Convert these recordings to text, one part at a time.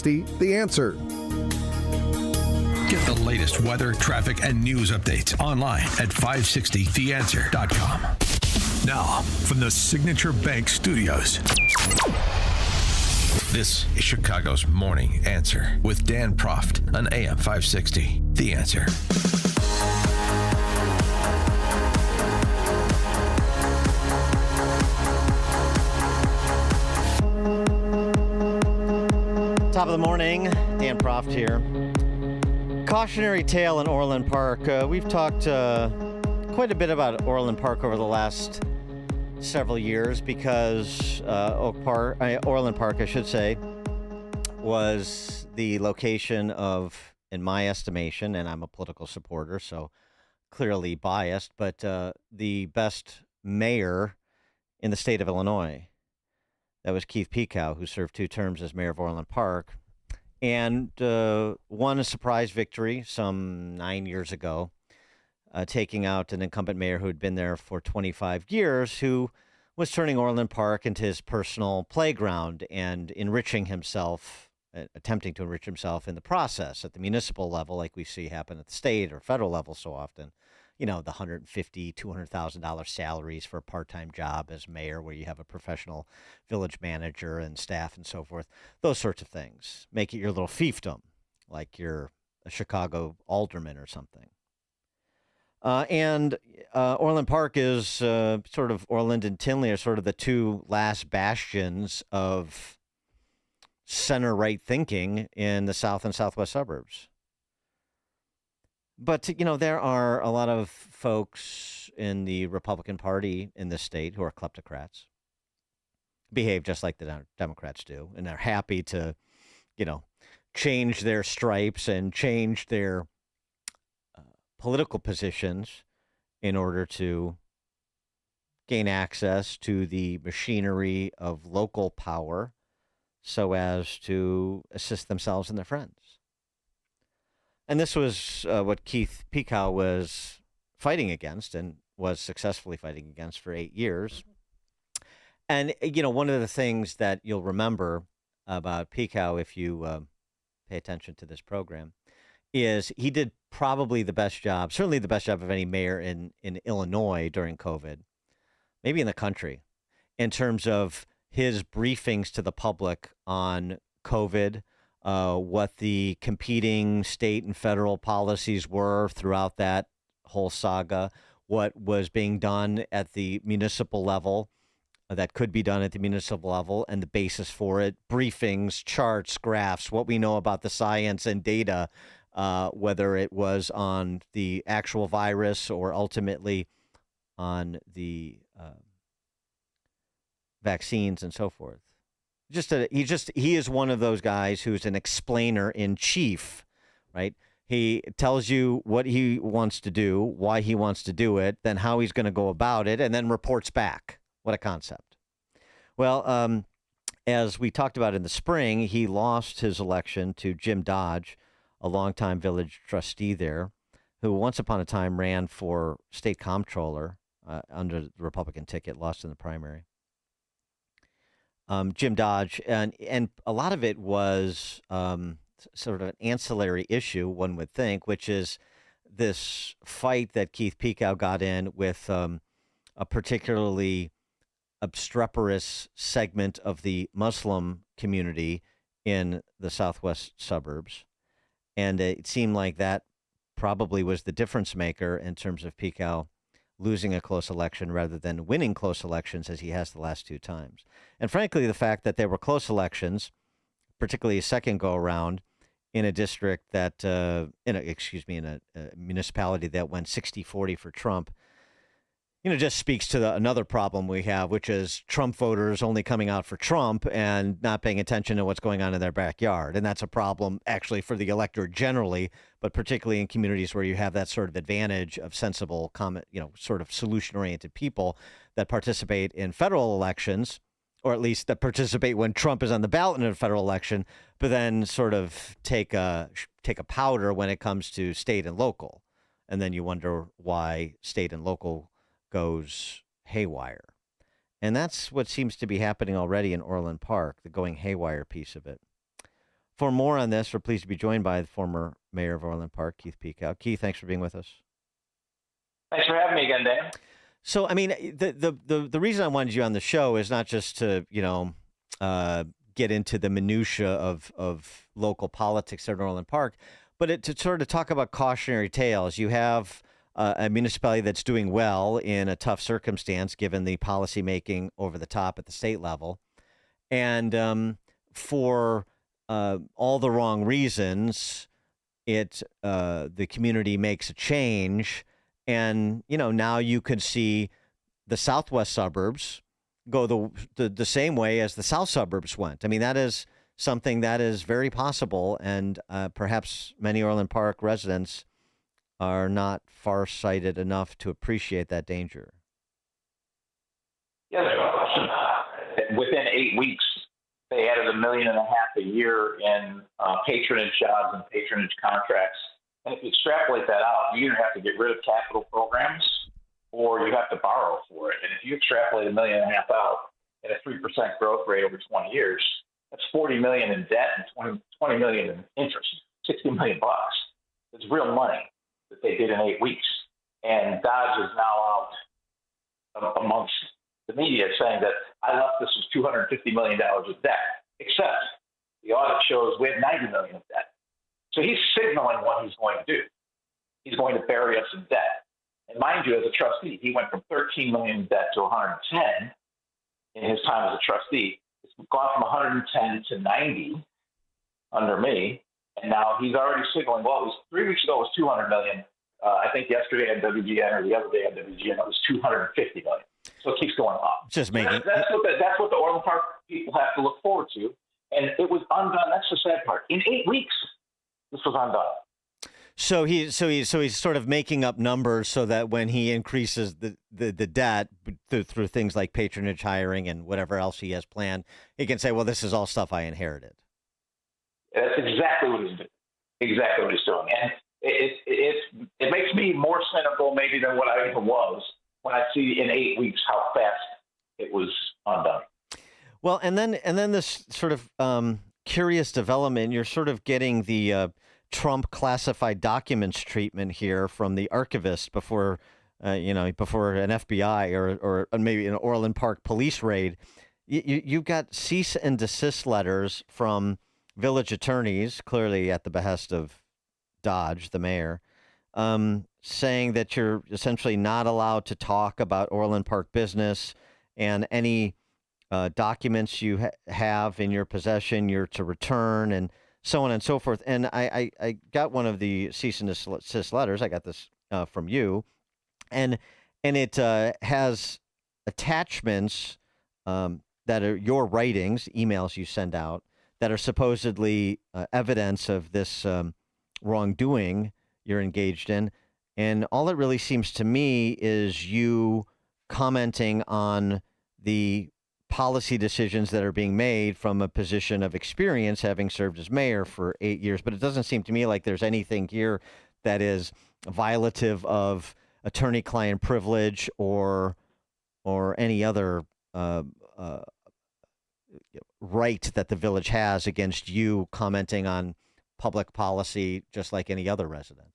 The Answer. Get the latest weather, traffic, and news updates online at 560theanswer.com. Now, from the Signature Bank Studios, this is Chicago's Morning Answer with Dan Proft on AM 560. The Answer. Top of the morning, Dan Proft here. Cautionary tale in Orland Park. We've talked quite a bit about Orland Park over the last several years because Orland Park, I should say, was the location of, in my estimation, and I'm a political supporter, so clearly biased, but the best mayor in the state of Illinois. That was Keith Pekau, who served 2 terms as mayor of Orland Park and won a surprise victory some 9 years ago, taking out an incumbent mayor who had been there for 25 years, who was turning Orland Park into his personal playground and enriching himself, attempting to enrich himself in the process at the municipal level, like we see happen at the state or federal level so often. You know, the $150,000, $200,000 salaries for a part-time job as mayor, where you have a professional village manager and staff and so forth. Those sorts of things. Make it your little fiefdom, like you're a Chicago alderman or something. And Orland Park is sort of, Orland and Tinley are sort of the 2 last bastions of center-right thinking in the south and southwest suburbs. But, you know, there are a lot of folks in the Republican Party in this state who are kleptocrats, behave just like the Democrats do, and are happy to, you know, change their stripes and change their political positions in order to gain access to the machinery of local power so as to assist themselves and their friends. And this was what Keith Pekau was fighting against and was successfully fighting against for 8 years. And, you know, one of the things that you'll remember about Pekau, if you pay attention to this program, is he did probably the best job, certainly the best job of any mayor in Illinois during COVID, maybe in the country, in terms of his briefings to the public on COVID, what the competing state and federal policies were throughout that whole saga, what was being done at the municipal level that could be done at the municipal level and the basis for it, briefings, charts, graphs, what we know about the science and data, whether it was on the actual virus or ultimately on the vaccines and so forth. He is one of those guys who's an explainer in chief, right? He tells you what he wants to do, why he wants to do it, then how he's going to go about it, and then reports back. What a concept. Well, as we talked about in the spring, he lost his election to Jim Dodge, a longtime village trustee there, who once upon a time ran for state comptroller under the Republican ticket, lost in the primary. Jim Dodge, and a lot of it was sort of an ancillary issue, one would think, which is this fight that Keith Pekau got in with a particularly obstreperous segment of the Muslim community in the southwest suburbs. And it seemed like that probably was the difference maker in terms of Pekau losing a close election rather than winning close elections as he has the last 2 times. And frankly, the fact that there were close elections, particularly a second go around in a district that, in a municipality that went 60-40 for Trump, just speaks to another problem we have, which is Trump voters only coming out for Trump and not paying attention to what's going on in their backyard. And that's a problem actually for the electorate generally, but particularly in communities where you have that sort of advantage of sensible, sort of solution-oriented people that participate in federal elections, or at least that participate when Trump is on the ballot in a federal election, but then sort of take a powder when it comes to state and local. And then you wonder why state and local goes haywire. And that's what seems to be happening already in Orland Park, the going haywire piece of it. For more on this, we're pleased to be joined by the former mayor of Orland Park, Keith Pekau. Keith, thanks for being with us. Thanks for having me again, Dan. So, I mean, the reason I wanted you on the show is not just to, get into the minutia of local politics at Orland Park, but to sort of talk about cautionary tales. You have a municipality that's doing well in a tough circumstance, given the policy making over the top at the state level, and for all the wrong reasons, the community makes a change. And, now you could see the southwest suburbs go the same way as the south suburbs went. I mean, that is something that is very possible. And perhaps many Orland Park residents are not far-sighted enough to appreciate that danger. Yeah, within 8 weeks, they added $1.5 million a year in patronage jobs and patronage contracts. And if you extrapolate that out, you either have to get rid of capital programs or you have to borrow for it. And if you extrapolate $1.5 million out at a 3% growth rate over 20 years, that's $40 million in debt and $20 million in interest, $60 million. It's real money that they did in 8 weeks. And Dodge is now out amongst the media saying that I left this with $250 million of debt, except the audit shows we have $90 million of debt. So he's signaling what he's going to do. He's going to bury us in debt. And mind you, as a trustee, he went from $13 million in debt to $110 in his time as a trustee. It's gone from $110 to $90 under me. And now he's already signaling, well, it was 3 weeks ago, it was $200 million. I think yesterday on WGN or the other day on WGN, it was $250 million. So it keeps going up. Just making that's what the Orland Park people have to look forward to. And it was undone. That's the sad part. In 8 weeks, this was undone. So he's sort of making up numbers so that when he increases the debt through things like patronage hiring and whatever else he has planned, he can say, well, this is all stuff I inherited. That's exactly what he's doing. Exactly what he's doing. And it makes me more cynical maybe than what I even was when I see in 8 weeks how fast it was undone. Well, and then this sort of curious development, you're sort of getting the Trump classified documents treatment here from the archivist before an FBI or maybe an Orland Park police raid. You've got cease and desist letters from village attorneys, clearly at the behest of Dodge, the mayor, saying that you're essentially not allowed to talk about Orland Park business, and any documents you have in your possession, you're to return, and so on and so forth. And I got one of the cease and desist letters. I got this from you, and it has attachments that are your writings, emails you send out, that are supposedly evidence of this wrongdoing you're engaged in. And all it really seems to me is you commenting on the policy decisions that are being made from a position of experience, having served as mayor for 8 years. But it doesn't seem to me like there's anything here that is violative of attorney-client privilege or any other right that the village has against you commenting on public policy just like any other resident.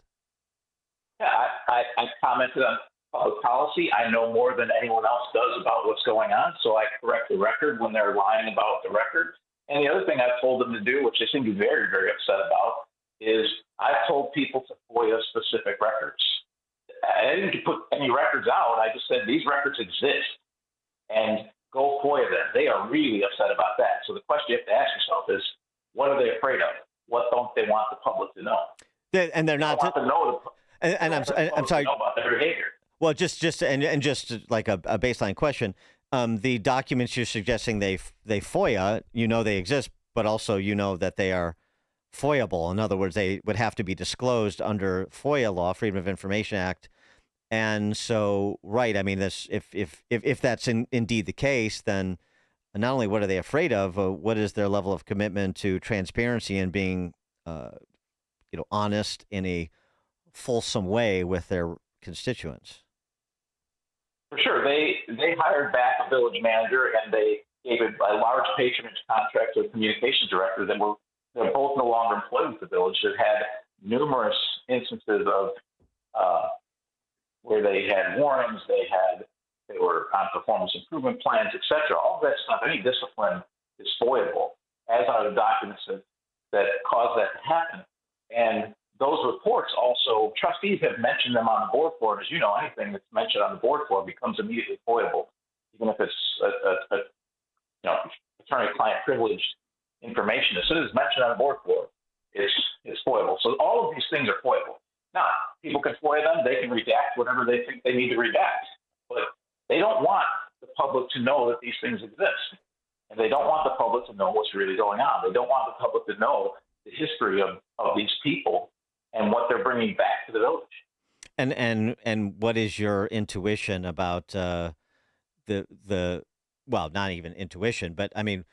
Yeah, I commented on public policy. I know more than anyone else does about what's going on, so I correct the record when they're lying about the record. And the other thing I've told them to do, which they seem to be very, very upset about, is I've told people to FOIA specific records. I didn't put any records out. I just said these records exist, and go FOIA them. They are really upset about that. So the question you have to ask yourself is, what are they afraid of? What don't they want the public to know? And they're not to know. And I'm sorry. Know about their behavior. Well, just like a baseline question, the documents you're suggesting they FOIA, they exist, but also that they are FOIAble. In other words, they would have to be disclosed under FOIA law, Freedom of Information Act. And so, right, I mean, this if that's indeed the case, then not only what are they afraid of, what is their level of commitment to transparency and being, honest in a fulsome way with their constituents? For sure. They hired back a village manager, and they gave a large patronage contract to a communications director that were they're both no longer employed with the village. They've had numerous instances of where they had warnings, they were on performance improvement plans, et cetera. All of that stuff, any discipline is foiable, as are the documents that cause that to happen. And those reports also, trustees have mentioned them on the board floor. As you know, anything that's mentioned on the board floor becomes immediately foiable, even if it's attorney-client privileged information. As soon as it's mentioned on the board floor, it's foiable. So all of these things are foible. Now, people can FOIA them. They can redact whatever they think they need to redact. But they don't want the public to know that these things exist. And they don't want the public to know what's really going on. They don't want the public to know the history of these people and what they're bringing back to the village. And what is your intuition about the well, not even intuition, but I mean,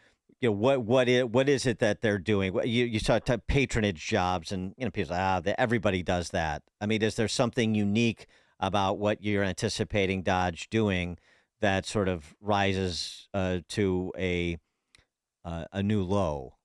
what is it that they're doing? You saw patronage jobs, and people say, everybody does that. I mean, is there something unique about what you're anticipating Dodge doing that sort of rises to a new low?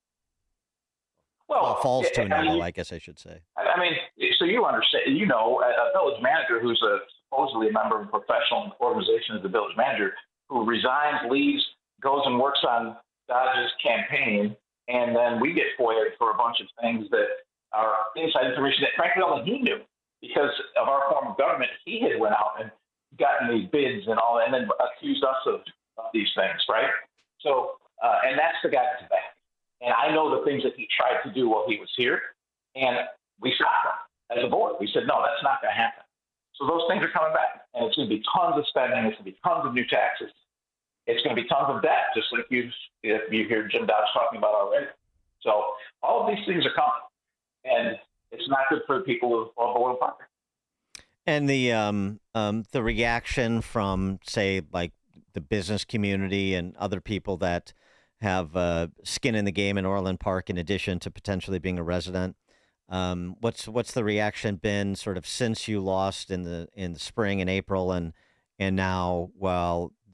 Well, falls to a new low, I guess I should say. I mean, so you understand, a village manager who's supposedly a member of a professional organization as the village manager, who resigns, leaves, goes and works on Dodge's campaign, and then we get FOIA'd for a bunch of things that are inside information that frankly only he knew because of our form of government. He had went out and gotten these bids and all, and then accused us of these things, right? So, and that's the guy that's back. And I know the things that he tried to do while he was here, and we stopped him as a board. We said, no, that's not going to happen. So those things are coming back, and it's going to be tons of spending. It's going to be tons of new taxes. It's going to be tons of debt, just like you hear Jim Dodge talking about already. So all of these things are coming, and it's not good for the people of Orland Park. And the reaction from, say, like the business community and other people that have skin in the game in Orland Park, in addition to potentially being a resident. What's the reaction been sort of since you lost in the spring and April, and now,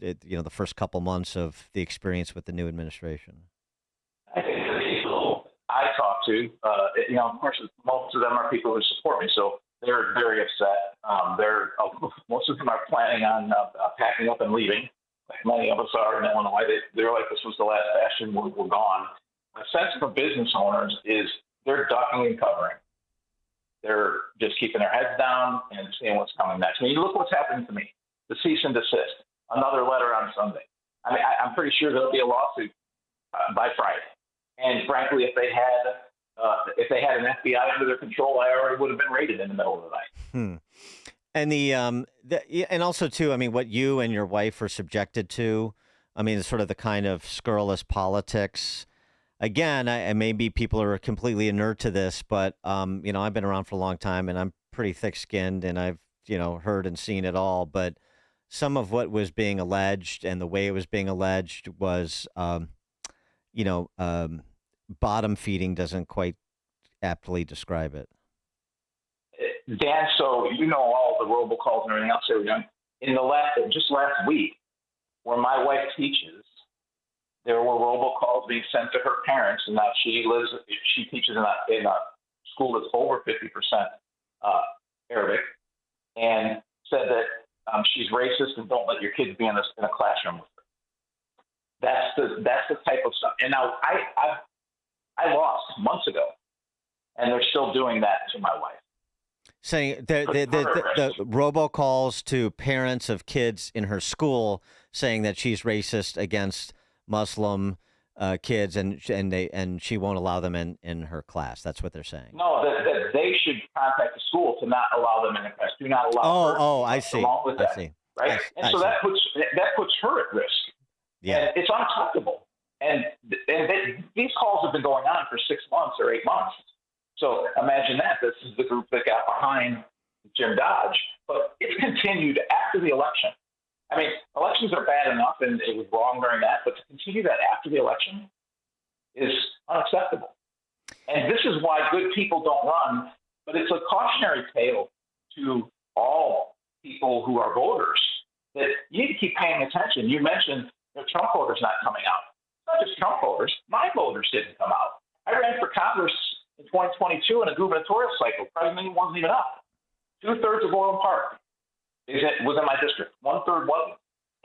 the first couple months of the experience with the new administration? I think the people I talk to, of course, most of them are people who support me, so they're very upset. Most of them are planning on packing up and leaving. Many of us are in Illinois. They're like, this was the last bastion. We're gone. My sense for business owners is they're ducking and covering. They're just keeping their heads down and seeing what's coming next. I mean, look what's happening to me. The cease and desist. Another letter on Sunday. I mean, I'm pretty sure there'll be a lawsuit by Friday. And frankly, if they had an FBI under their control, I already would have been raided in the middle of the night. And and also too, I mean, what you and your wife are subjected to, I mean, sort of the kind of scurrilous politics. Again, maybe people are completely inert to this, but I've been around for a long time, and I'm pretty thick-skinned, and I've heard and seen it all. But some of what was being alleged and the way it was being alleged was, bottom feeding doesn't quite aptly describe it. Dan, so all the robocalls and everything else they were doing. Just last week, where my wife teaches, there were robocalls being sent to her parents, and now she teaches in a school that's over 50% Arabic, and said that she's racist and don't let your kids be in a classroom with her. That's the type of stuff. And now I lost months ago, and they're still doing that to my wife. Saying the robocalls to parents of kids in her school saying that she's racist against Muslim kids and she won't allow them in her class. That's what they're saying. No, that they should contact the school to not allow them in the class. Do not allow. Oh, I see. I see. Right, that puts her at risk. Yeah, and it's unacceptable. And these calls have been going on for 6 months or 8 months. So imagine that. This is the group that got behind Jim Dodge, but it's continued after the election. I mean, elections are bad enough, and it was wrong during that, but to continue that after the election is unacceptable. And this is why good people don't run, but it's a cautionary tale to all people who are voters that you need to keep paying attention. You mentioned the Trump voters not coming out. It's not just Trump voters. My voters didn't come out. I ran for Congress in 2022 in a gubernatorial cycle. President wasn't even up. 2/3 of Orland Park was in my district. 1/3 wasn't.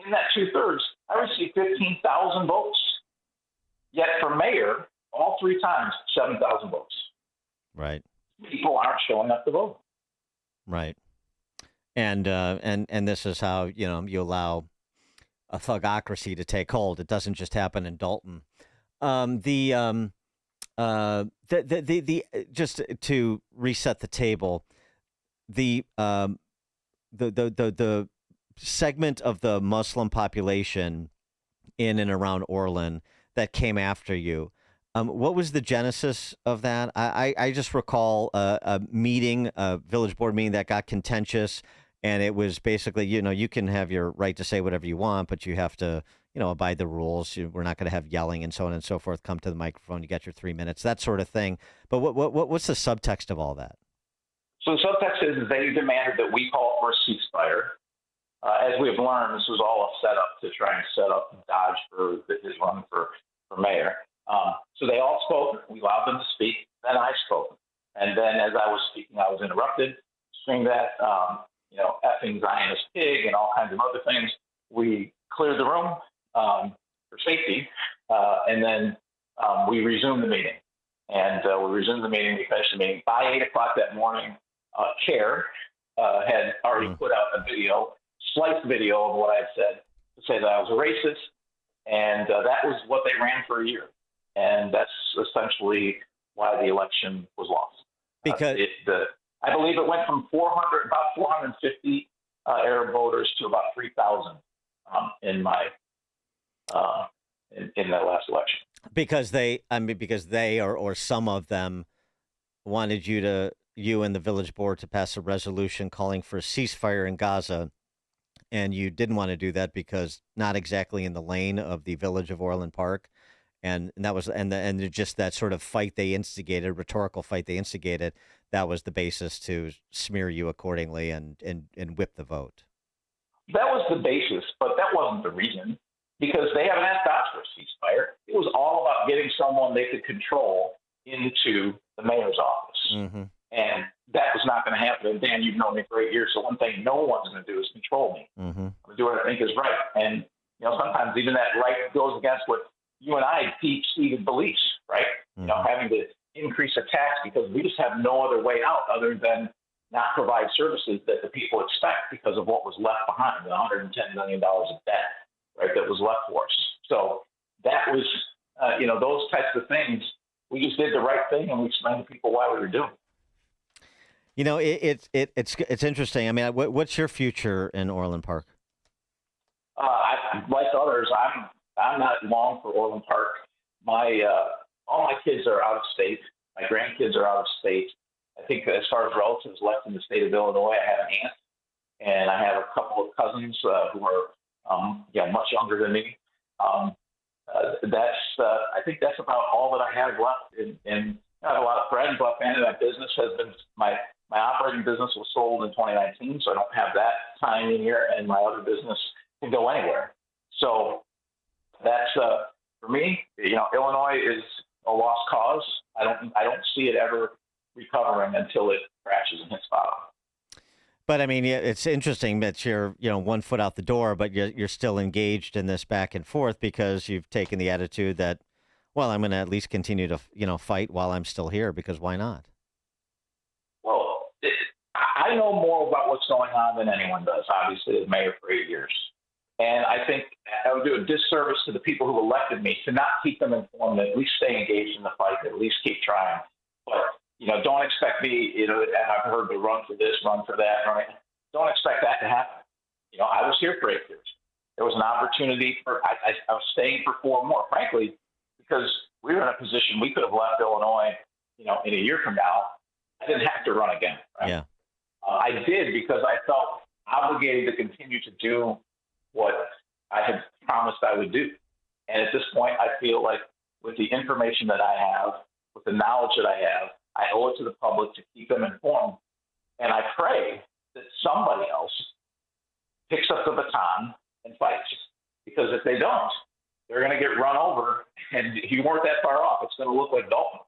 In that 2/3, I received 15,000 votes. Yet for mayor, all three times, 7,000 votes. Right. People aren't showing up to vote. Right. And this is how, you allow a thugocracy to take hold. It doesn't just happen in Dalton. Just to reset the table, the segment of the Muslim population in and around Orland that came after you, what was the genesis of that? I just recall a meeting, a village board meeting that got contentious, and it was basically, you can have your right to say whatever you want, but you have to, abide the rules. We're not going to have yelling and so on and so forth. Come to the microphone. You got your 3 minutes, that sort of thing. But what's the subtext of all that? So the subtext is they demanded that we call for a ceasefire. As we have learned, this was all a setup to try and set up Dodge for his run for mayor. So they all spoke. We allowed them to speak. Then I spoke. And then as I was speaking, I was interrupted, screamed at, effing Zionist pig and all kinds of other things. We cleared the room for safety. And then we resumed the meeting. And we finished the meeting. By 8 o'clock that morning, CARE had already put out a video, spliced video of what I had said, to say that I was a racist. And that was what they ran for a year. And that's essentially why the election was lost. Because I believe it went from about 450 Arab voters to about 3,000 in that last election. Because they or some of them wanted you and the village board to pass a resolution calling for a ceasefire in Gaza, and you didn't want to do that because not exactly in the lane of the village of Orland Park. And that was just that sort of fight they instigated, rhetorical fight they instigated, that was the basis to smear you accordingly and whip the vote. That was the basis, but that wasn't the reason, because they haven't asked us for a ceasefire. It was all about getting someone they could control into the mayor's office. Mm-hmm. And that was not going to happen. And Dan, you've known me for 8 years, so one thing no one's going to do is control me. Mm-hmm. I'm going to do what I think is right. And, sometimes even that right goes against what you and I deep-seated beliefs, right? Mm-hmm. Having to increase a tax because we just have no other way out other than not provide services that the people expect because of what was left behind, the $110 million of debt, right, that was left for us. So that was, those types of things, we just did the right thing and we explained to people why we were doing it. It's interesting. I mean, what's your future in Orland Park? Like others, I'm not long for Orland Park. All my kids are out of state. My grandkids are out of state. I think as far as relatives left in the state of Illinois, I have an aunt, and I have a couple of cousins who are much younger than me. I think that's about all that I have left. And I have a lot of friends left, and my business has been my operating business was sold in 2019, so I don't have that time in here, and my other business can go anywhere. So that's for me. Illinois is a lost cause. I don't see it ever recovering until it crashes and hits bottom. But I mean, it's interesting that you're 1 foot out the door, but you're still engaged in this back and forth because you've taken the attitude that, well, I'm going to at least continue to fight while I'm still here, because why not? Well, I know more about what's going on than anyone does, obviously, as mayor for 8 years. And I think I would do a disservice to the people who elected me to not keep them informed, at least stay engaged in the fight, at least keep trying. But, don't expect me, and I've heard the run for this, run for that, right? Don't expect that to happen. I was here for 8 years. There was an opportunity I was staying for 4 more, frankly, because we were in a position we could have left Illinois, in a year from now. I didn't have to run again, right? Yeah. I did because I felt obligated to continue to do what I had promised I would do. And at this point, I feel like with the information that I have, with the knowledge that I have, I owe it to the public to keep them informed. And I pray that somebody else picks up the baton and fights. Because if they don't, they're going to get run over. And you weren't that far off. It's going to look like Dalton.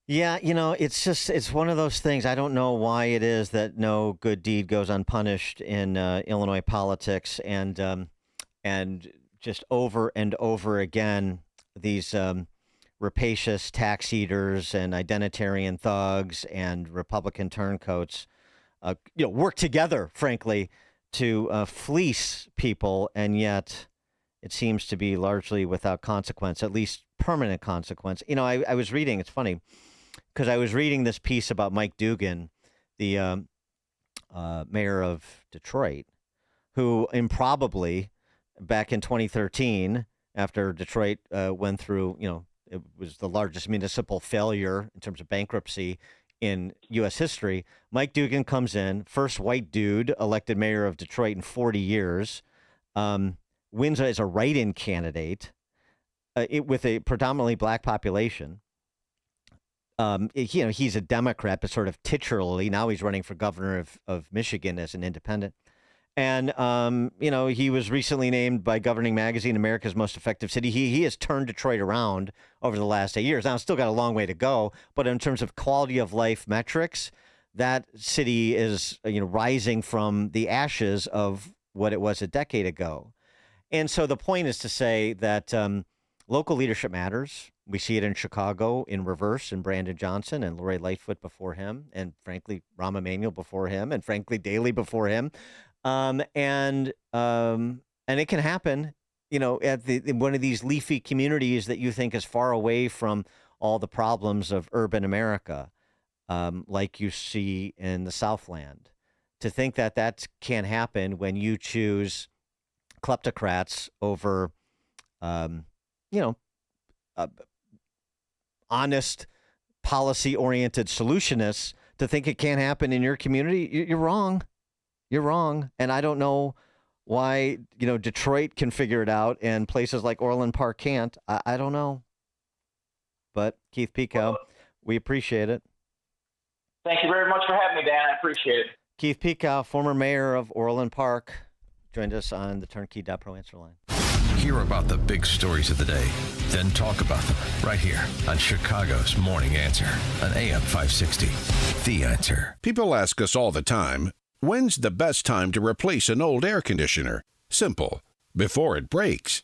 Yeah, it's one of those things. I don't know why it is that no good deed goes unpunished in Illinois politics, and just over and over again, these rapacious tax eaters and identitarian thugs and Republican turncoats, work together, frankly, to fleece people, and yet it seems to be largely without consequence, at least permanent consequence. I was reading. It's funny because I was reading this piece about Mike Dugan, the mayor of Detroit, who improbably back in 2013, after Detroit went through, it was the largest municipal failure in terms of bankruptcy in U.S. history. Mike Dugan comes in, first white dude elected mayor of Detroit in 40 years, wins as a write-in candidate with a predominantly black population. He's a Democrat, but sort of titularly. Now he's running for governor of Michigan as an independent. And, he was recently named by Governing Magazine America's Most Effective City. He has turned Detroit around over the last 8 years. Now, it's still got a long way to go, but in terms of quality of life metrics, that city is, rising from the ashes of what it was a decade ago. And so the point is to say that local leadership matters. We see it in Chicago in reverse, and Brandon Johnson and Lori Lightfoot before him, and frankly, Rahm Emanuel before him, and frankly, Daley before him. And it can happen, in one of these leafy communities that you think is far away from all the problems of urban America, like you see in the Southland. To think that can happen when you choose kleptocrats over, honest, policy-oriented solutionists, to think it can't happen in your community, you're wrong. You're wrong. And I don't know why, Detroit can figure it out and places like Orland Park can't. I don't know. But Keith Pekau, we appreciate it. Thank you very much for having me, Dan. I appreciate it. Keith Pekau, former mayor of Orland Park, joined us on the Turnkey.pro answer line. Hear about the big stories of the day, then talk about them right here on Chicago's Morning Answer on AM 560. The Answer. People ask us all the time, when's the best time to replace an old air conditioner? Simple. Before it breaks.